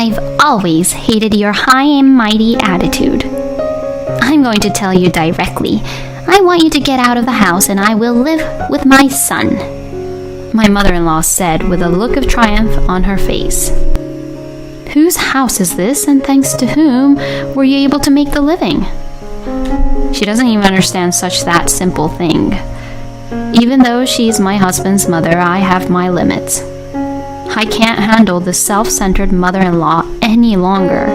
I've always hated your high and mighty attitude. I'm going to tell you directly. I want you to get out of the house and I will live with my son," my mother-in-law said with a look of triumph on her face. "Whose house is this, and thanks to whom were you able to make the living?" She doesn't even understand such that simple thing. Even though she's my husband's mother, I have my limits. I can't handle this self-centered mother-in-law any longer.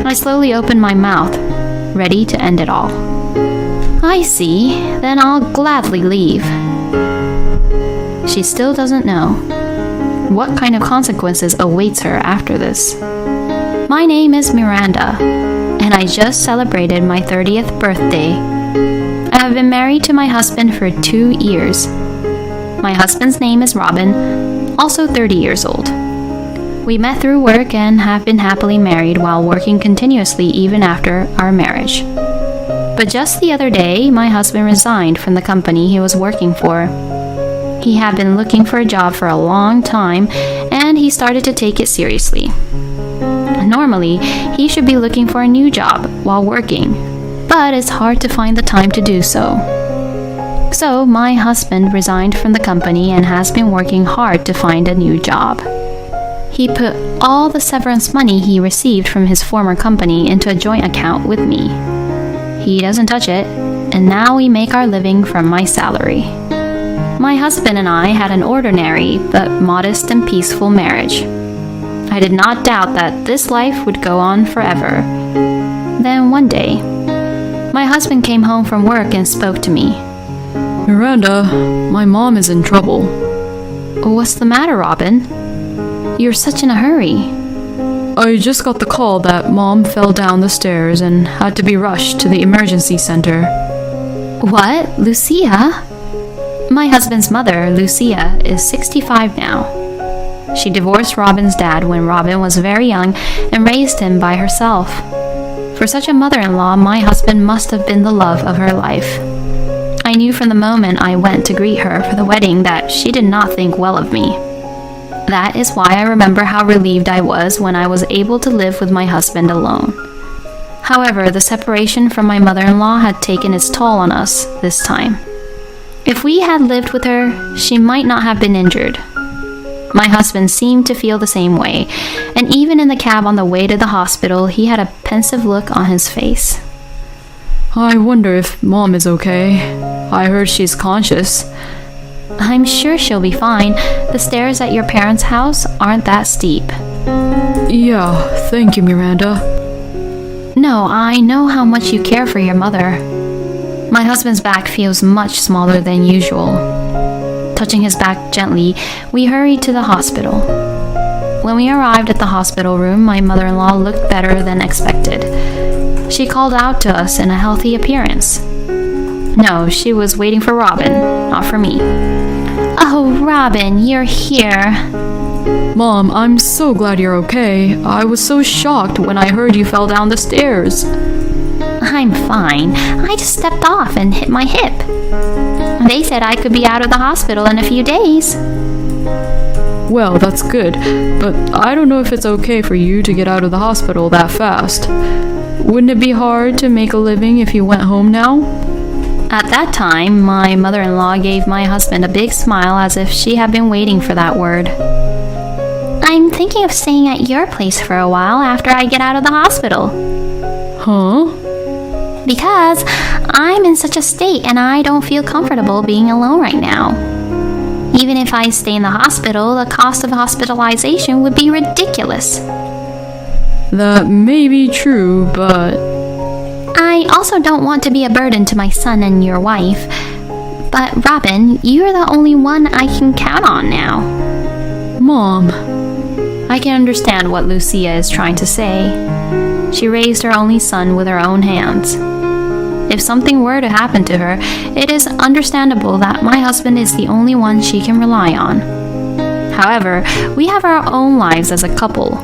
I slowly opened my mouth, ready to end it all. "I see, then I'll gladly leave." She still doesn't know what kind of consequences awaits her after this. My name is Miranda, and I just celebrated my 30th birthday. I have been married to my husband for 2 years. My husband's name is Robin, also 30 years old. We met through work and have been happily married while working continuously even after our marriage. But just the other day, my husband resigned from the company he was working for. He had been looking for a job for a long time, and he started to take it seriously. Normally, he should be looking for a new job while working, but it's hard to find the time to do so. So, my husband resigned from the company and has been working hard to find a new job. He put all the severance money he received from his former company into a joint account with me. He doesn't touch it, and now we make our living from my salary. My husband and I had an ordinary but modest and peaceful marriage. I did not doubt that this life would go on forever. Then one day, my husband came home from work and spoke to me. "Miranda, my mom is in trouble." "What's the matter, Robin? You're such in a hurry." "I just got the call that Mom fell down the stairs and had to be rushed to the emergency center." "What? Lucia?" My husband's mother, Lucia, is 65 now. She divorced Robin's dad when Robin was very young and raised him by herself. For such a mother-in-law, my husband must have been the love of her life. I knew from the moment I went to greet her for the wedding that she did not think well of me. That is why I remember how relieved I was when I was able to live with my husband alone. However, the separation from my mother-in-law had taken its toll on us this time. If we had lived with her, she might not have been injured. My husband seemed to feel the same way, and even in the cab on the way to the hospital, he had a pensive look on his face. "I wonder if Mom is okay. I heard she's conscious." "I'm sure she'll be fine. The stairs at your parents' house aren't that steep." "Yeah, thank you, Miranda." "No, I know how much you care for your mother." My husband's back feels much smaller than usual. Touching his back gently, we hurried to the hospital. When we arrived at the hospital room, my mother-in-law looked better than expected. She called out to us in a healthy appearance. No, she was waiting for Robin, not for me. "Oh, Robin, you're here." "Mom, I'm so glad you're okay. I was so shocked when I heard you fell down the stairs." "I'm fine. I just stepped off and hit my hip. They said I could be out of the hospital in a few days." "Well, that's good, but I don't know if it's okay for you to get out of the hospital that fast. Wouldn't it be hard to make a living if you went home now?" At that time, my mother-in-law gave my husband a big smile as if she had been waiting for that word. "I'm thinking of staying at your place for a while after I get out of the hospital." "Huh?" "Because I'm in such a state and I don't feel comfortable being alone right now. Even if I stay in the hospital, the cost of hospitalization would be ridiculous." "That may be true, but..." "I also don't want to be a burden to my son and your wife. But Robin, you're the only one I can count on now." "Mom..." I can understand what Lucia is trying to say. She raised her only son with her own hands. If something were to happen to her, it is understandable that my husband is the only one she can rely on. However, we have our own lives as a couple.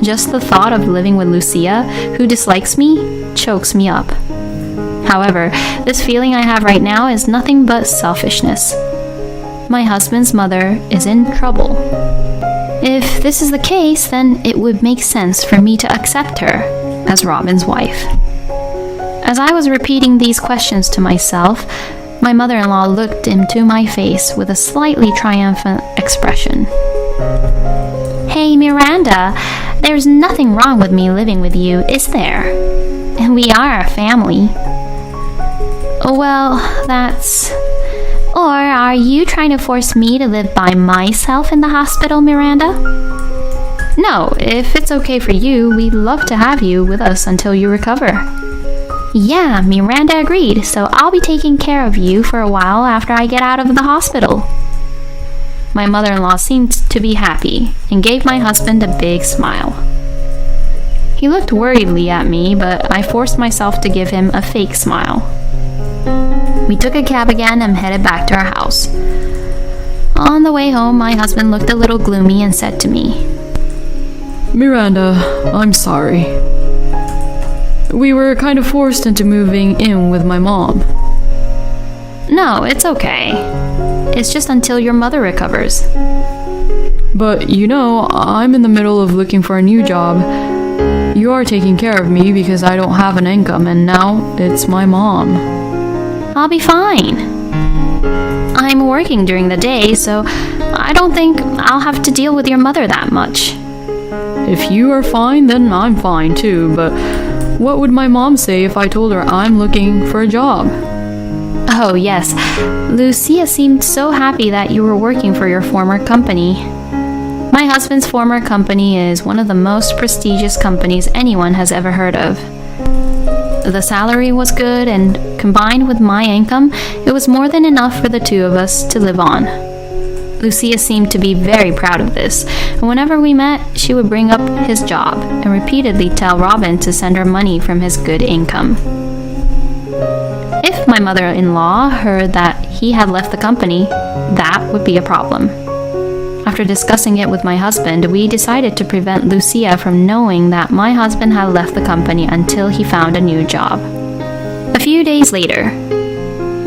Just the thought of living with Lucia, who dislikes me, chokes me up. However, this feeling I have right now is nothing but selfishness. My husband's mother is in trouble. If this is the case, then it would make sense for me to accept her as Robin's wife. As I was repeating these questions to myself, my mother-in-law looked into my face with a slightly triumphant expression. Hey, Miranda, there's nothing wrong with me living with you, is there? And we are a family. Well, that's... Or are you trying to force me to live by myself in the hospital, Miranda? No, if it's okay for you, we'd love to have you with us until you recover. Yeah, Miranda agreed, so I'll be taking care of you for a while after I get out of the hospital. My mother-in-law seemed to be happy and gave my husband a big smile. He looked worriedly at me, but I forced myself to give him a fake smile. We took a cab again and headed back to our house. On the way home, my husband looked a little gloomy and said to me, Miranda, I'm sorry. We were kind of forced into moving in with my mom. No, it's okay. It's just until your mother recovers. But you know, I'm in the middle of looking for a new job. You are taking care of me because I don't have an income, and now it's my mom. I'll be fine. I'm working during the day, so I don't think I'll have to deal with your mother that much. If you are fine, then I'm fine too, but what would my mom say if I told her I'm looking for a job? Oh, yes. Lucia seemed so happy that you were working for your former company. My husband's former company is one of the most prestigious companies anyone has ever heard of. The salary was good, and combined with my income, it was more than enough for the two of us to live on. Lucia seemed to be very proud of this, and whenever we met, she would bring up his job and repeatedly tell Robin to send her money from his good income. If my mother-in-law heard that he had left the company, that would be a problem. After discussing it with my husband, we decided to prevent Lucia from knowing that my husband had left the company until he found a new job. A few days later,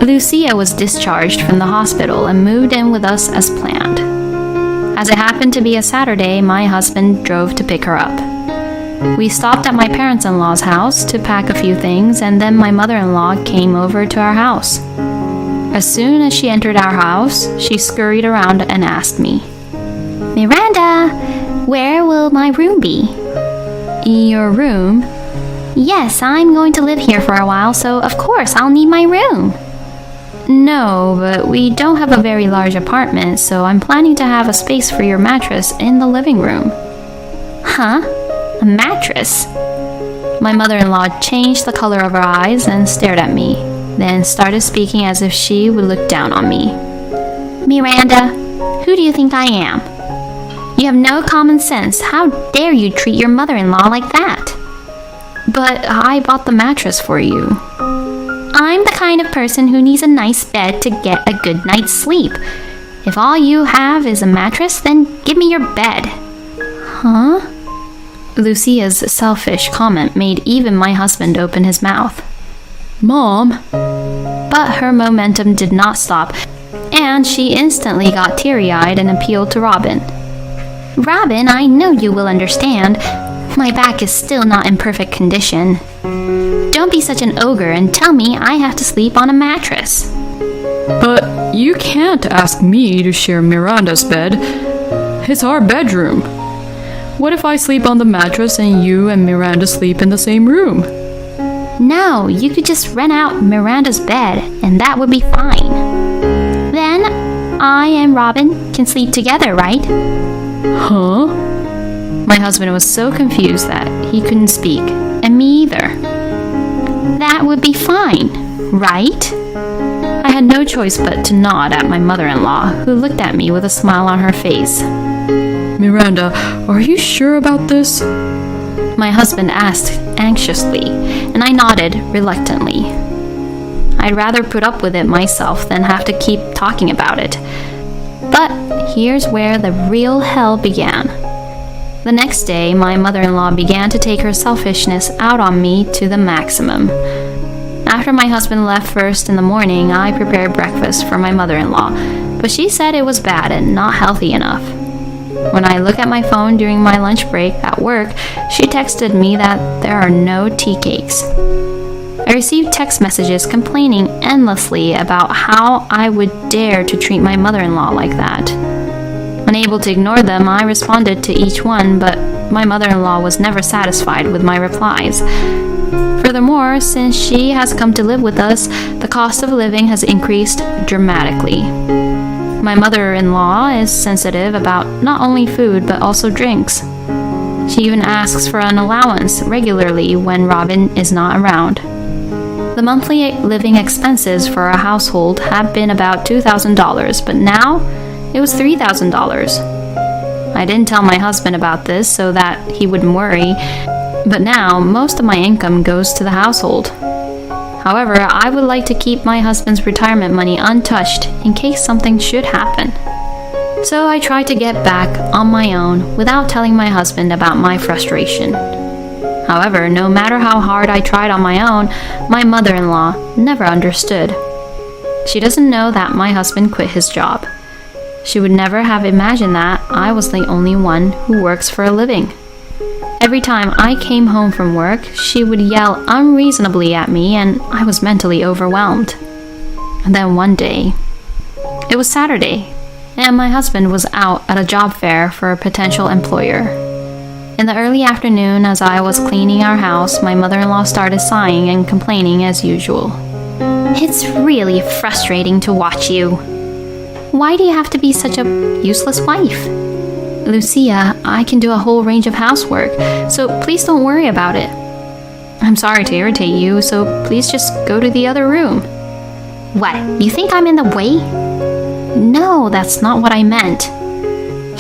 Lucia was discharged from the hospital and moved in with us as planned. As it happened to be a Saturday, my husband drove to pick her up. We stopped at my parents-in-law's house to pack a few things, and then my mother-in-law came over to our house. As soon as she entered our house, she scurried around and asked me, Miranda, where will my room be? Your room? Yes, I'm going to live here for a while, so of course I'll need my room. No, but we don't have a very large apartment, so I'm planning to have a space for your mattress in the living room. Huh? A mattress? My mother-in-law changed the color of her eyes and stared at me, then started speaking as if she would look down on me. Miranda, who do you think I am? You have no common sense. How dare you treat your mother-in-law like that? But I bought the mattress for you. I'm the kind of person who needs a nice bed to get a good night's sleep. If all you have is a mattress, then give me your bed. Huh? Lucia's selfish comment made even my husband open his mouth. Mom? But her momentum did not stop, and she instantly got teary-eyed and appealed to Robin. Robin, I know you will understand. My back is still not in perfect condition. Don't be such an ogre and tell me I have to sleep on a mattress. But you can't ask me to share Miranda's bed. It's our bedroom. What if I sleep on the mattress and you and Miranda sleep in the same room? No, you could just rent out Miranda's bed, and that would be fine. Then I and Robin can sleep together, right? Huh? My husband was so confused that he couldn't speak, and me either. That would be fine, right? I had no choice but to nod at my mother-in-law, who looked at me with a smile on her face. Miranda, are you sure about this? My husband asked anxiously, and I nodded reluctantly. I'd rather put up with it myself than have to keep talking about it. But here's where the real hell began. The next day, my mother-in-law began to take her selfishness out on me to the maximum. After my husband left first in the morning, I prepared breakfast for my mother-in-law, but she said it was bad and not healthy enough. When I look at my phone during my lunch break at work, she texted me that there are no tea cakes. I received text messages complaining endlessly about how I would dare to treat my mother-in-law like that. Unable to ignore them, I responded to each one, but my mother-in-law was never satisfied with my replies. Furthermore, since she has come to live with us, the cost of living has increased dramatically. My mother-in-law is sensitive about not only food but also drinks. She even asks for an allowance regularly when Robin is not around. The monthly living expenses for our household have been about $2,000, but now it was $3,000. I didn't tell my husband about this so that he wouldn't worry, but now most of my income goes to the household. However, I would like to keep my husband's retirement money untouched in case something should happen. So I try to get back on my own without telling my husband about my frustration. However, no matter how hard I tried on my own, my mother-in-law never understood. She doesn't know that my husband quit his job. She would never have imagined that I was the only one who works for a living. Every time I came home from work, she would yell unreasonably at me, and I was mentally overwhelmed. And then one day, it was Saturday, and my husband was out at a job fair for a potential employer. In the early afternoon, as I was cleaning our house, my mother-in-law started sighing and complaining as usual. It's really frustrating to watch you. Why do you have to be such a useless wife? Lucia, I can do a whole range of housework, so please don't worry about it. I'm sorry to irritate you, so please just go to the other room. What, you think I'm in the way? No, that's not what I meant.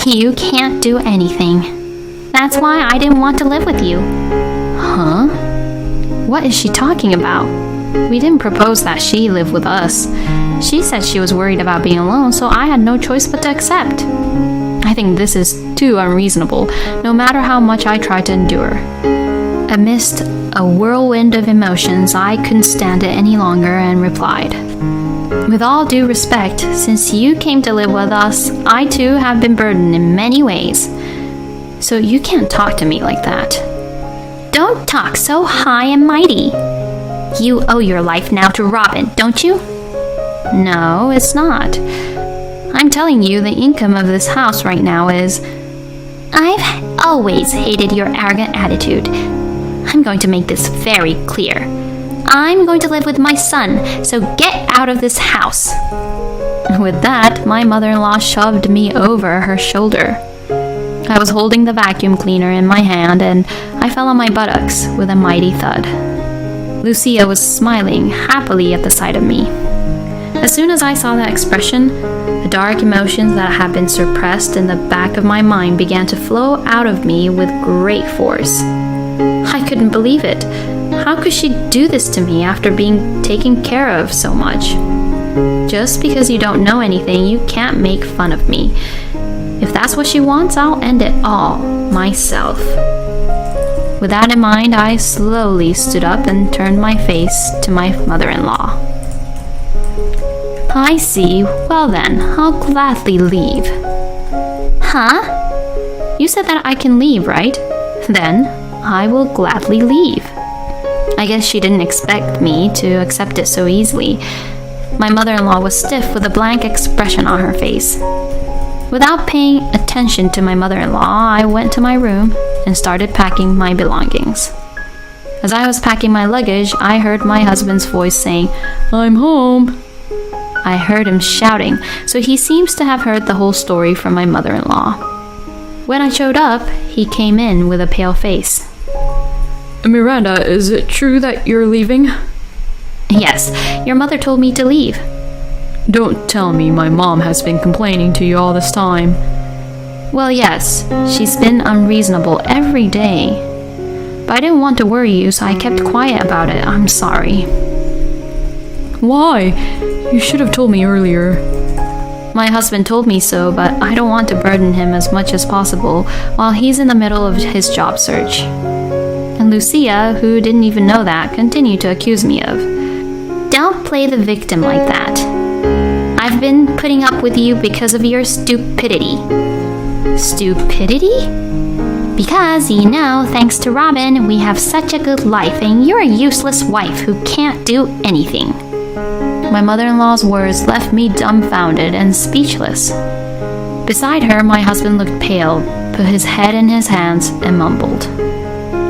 You can't do anything. That's why I didn't want to live with you. Huh? What is she talking about? We didn't propose that she live with us. She said she was worried about being alone, so I had no choice but to accept. I think this is too unreasonable, no matter how much I try to endure. Amidst a whirlwind of emotions, I couldn't stand it any longer and replied, "With all due respect, since you came to live with us, I too have been burdened in many ways. So you can't talk to me like that." Don't talk so high and mighty. You owe your life now to Robin, don't you? No, it's not. I'm telling you, the income of this house right now is... I've always hated your arrogant attitude. I'm going to make this very clear. I'm going to live with my son, so get out of this house. With that, my mother-in-law shoved me over her shoulder. I was holding the vacuum cleaner in my hand, and I fell on my buttocks with a mighty thud. Lucia was smiling happily at the sight of me. As soon as I saw that expression, the dark emotions that had been suppressed in the back of my mind began to flow out of me with great force. I couldn't believe it. How could she do this to me after being taken care of so much? Just because you don't know anything, you can't make fun of me. If that's what she wants, I'll end it all myself. With that in mind, I slowly stood up and turned my face to my mother-in-law. "I see. Well then, I'll gladly leave." Huh? You said that I can leave, right? Then, I will gladly leave. I guess she didn't expect me to accept it so easily. My mother-in-law was stiff with a blank expression on her face. Without paying attention to my mother-in-law, I went to my room and started packing my belongings. As I was packing my luggage, I heard my husband's voice saying, "I'm home." I heard him shouting, so he seems to have heard the whole story from my mother-in-law. When I showed up, he came in with a pale face. "Miranda, is it true that you're leaving?" "Yes, your mother told me to leave." "Don't tell me my mom has been complaining to you all this time." "Well, yes, she's been unreasonable every day. But I didn't want to worry you, so I kept quiet about it. I'm sorry." "Why? You should have told me earlier." "My husband told me so, but I don't want to burden him as much as possible while he's in the middle of his job search." And Lucia, who didn't even know that, continued to accuse me of, Don't play the victim like that. I've been putting up with you because of your stupidity. Stupidity? Because, thanks to Robin, we have such a good life and you're a useless wife who can't do anything. My mother-in-law's words left me dumbfounded and speechless. Beside her, my husband looked pale, put his head in his hands, and mumbled.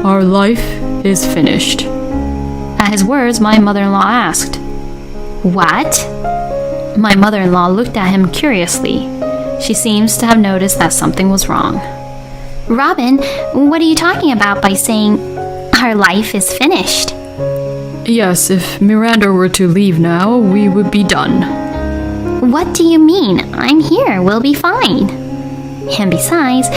Our life is finished. At his words, my mother-in-law asked, What? My mother-in-law looked at him curiously. She seems to have noticed that something was wrong. Robin, what are you talking about by saying our life is finished? Yes, if Miranda were to leave now, we would be done. What do you mean? I'm here. We'll be fine. And besides,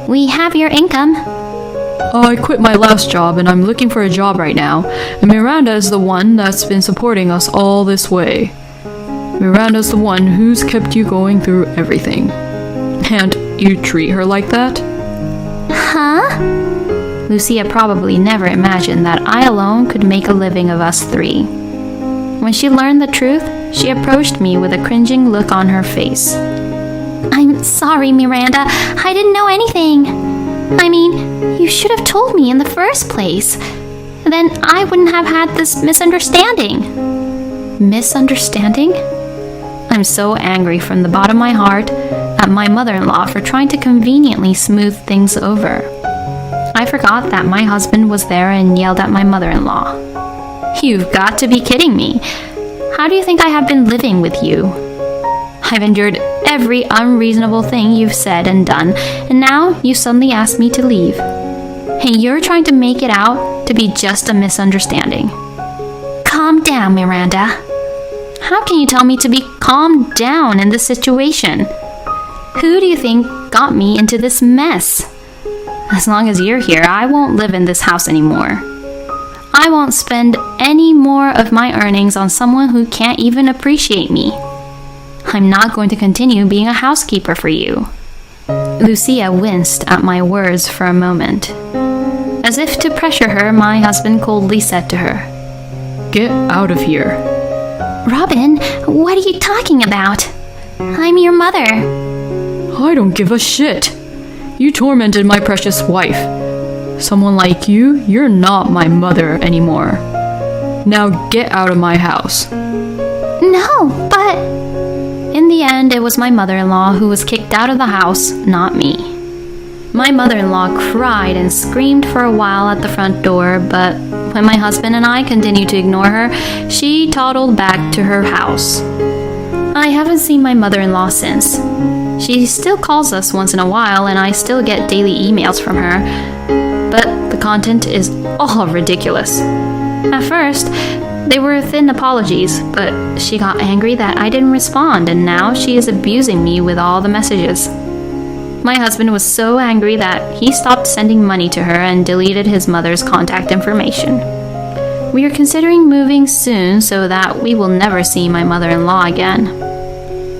we have your income. I quit my last job and I'm looking for a job right now, and Miranda is the one that's been supporting us all this way. Miranda's the one who's kept you going through everything. And you treat her like that? Huh? Lucia probably never imagined that I alone could make a living of us three. When she learned the truth, she approached me with a cringing look on her face. I'm sorry, Miranda. I didn't know anything. I mean, you should have told me in the first place. Then I wouldn't have had this misunderstanding. Misunderstanding? I'm so angry from the bottom of my heart at my mother-in-law for trying to conveniently smooth things over. I forgot that my husband was there and yelled at my mother-in-law. You've got to be kidding me. How do you think I have been living with you? I've endured every unreasonable thing you've said and done, and now you suddenly ask me to leave. And you're trying to make it out to be just a misunderstanding. Calm down, Miranda. How can you tell me to be calmed down in this situation? Who do you think got me into this mess? As long as you're here, I won't live in this house anymore. I won't spend any more of my earnings on someone who can't even appreciate me. I'm not going to continue being a housekeeper for you. Lucia winced at my words for a moment. As if to pressure her, my husband coldly said to her, Get out of here. Robin, what are you talking about? I'm your mother. I don't give a shit. You tormented my precious wife. Someone like you're not my mother anymore. Now get out of my house. No, but... In the end, it was my mother-in-law who was kicked out of the house, not me. My mother-in-law cried and screamed for a while at the front door, but when my husband and I continued to ignore her, she toddled back to her house. I haven't seen my mother-in-law since. She still calls us once in a while, and I still get daily emails from her, but the content is all ridiculous. At first, they were thin apologies, but she got angry that I didn't respond, and now she is abusing me with all the messages. My husband was so angry that he stopped sending money to her and deleted his mother's contact information. We are considering moving soon so that we will never see my mother-in-law again.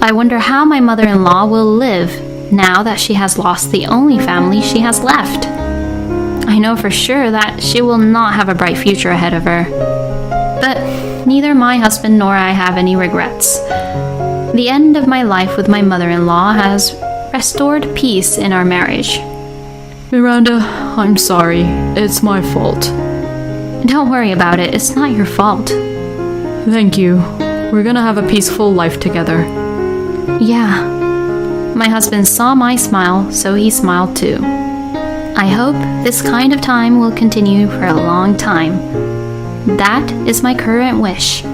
I wonder how my mother-in-law will live now that she has lost the only family she has left. I know for sure that she will not have a bright future ahead of her. But neither my husband nor I have any regrets. The end of my life with my mother-in-law has restored peace in our marriage. Miranda, I'm sorry. It's my fault. Don't worry about it. It's not your fault. Thank you. We're gonna have a peaceful life together. Yeah. My husband saw my smile, so he smiled too. I hope this kind of time will continue for a long time. That is my current wish.